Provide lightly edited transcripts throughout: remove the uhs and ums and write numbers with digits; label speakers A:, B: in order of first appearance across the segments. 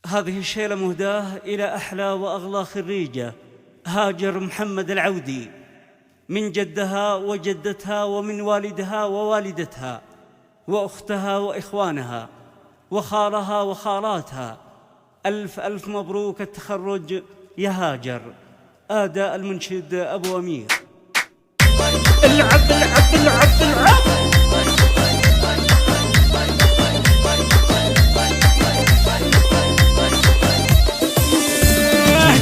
A: هذه الشيلة مهداة إلى أحلى وأغلى خريجة هاجر محمد العودي، من جدها وجدتها ومن والدها ووالدتها وأختها وإخوانها وخالها وخالاتها. ألف ألف مبروك التخرج يا هاجر. آداء المنشد أبو أمير. العب العب العب العب.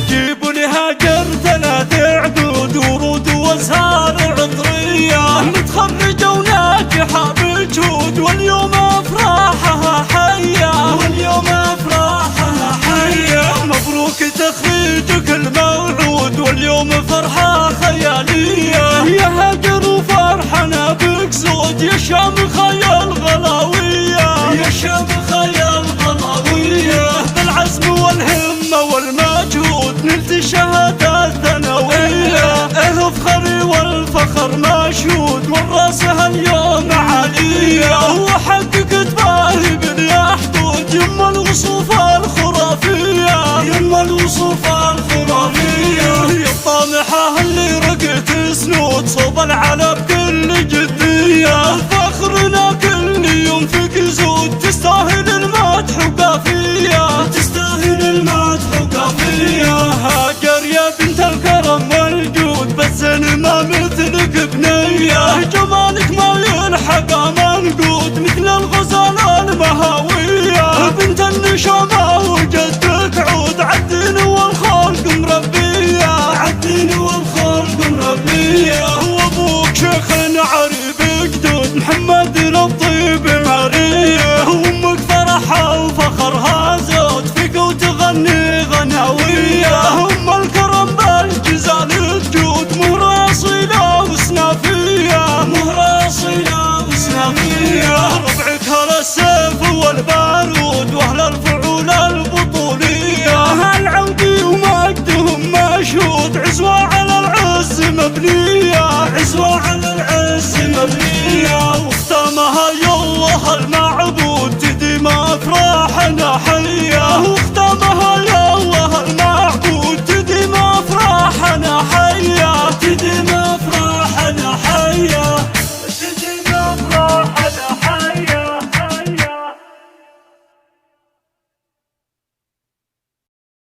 A: جيبوا لي هاجر 3 عقود ورود وازهار عطرية، متخرجة وناجحة بجهود واليوم افراحها حية، واليوم افراحها حية. مبروك تخريجك الموعود واليوم فرحة خيالية يا هاجر، وفرحنا بك زود يا شام خيال غلاوية، يا شام خيال غلاوية. بالعزم والهمة والمجهود نلت شهادات ثانوية، افخري والفخر مشهود والراسها اليوم عالية، وحقك تباهي بلا حدود يما الوصوف الخرافية، يما الوصوف الخرافية. يا الطامحة اللي رقت سنود صوب العلا بكل جدية، فخرنا كل يوم فيك يزود، تستاهل المدح وقافية، تستاهل المدح وقافية. هاجر يا بنت الكرم والجود، بس انا ما مثلك بنية، جمالك ما يلحق منقود مثل الغزالة المهاوية. بنت النشامة وجدك عود، عالدين والخلق مربية، عالدين والخلق مربية. وابوك شيخ عريب جدود محمد الطيب عريه، وامك فرحها وفخرها زود فيك وتغني غناوية. ام الكرم بالجزال تجود مهرة اصيلة وسنافية، مهرة اصيلة وسنافية. ربعك هلا السيف والبارود واهل الفعول البطولية، العودي ومجدهم مشهود، عزوة على العز مبنية، عزوة على العز مبنية. واختامها يالله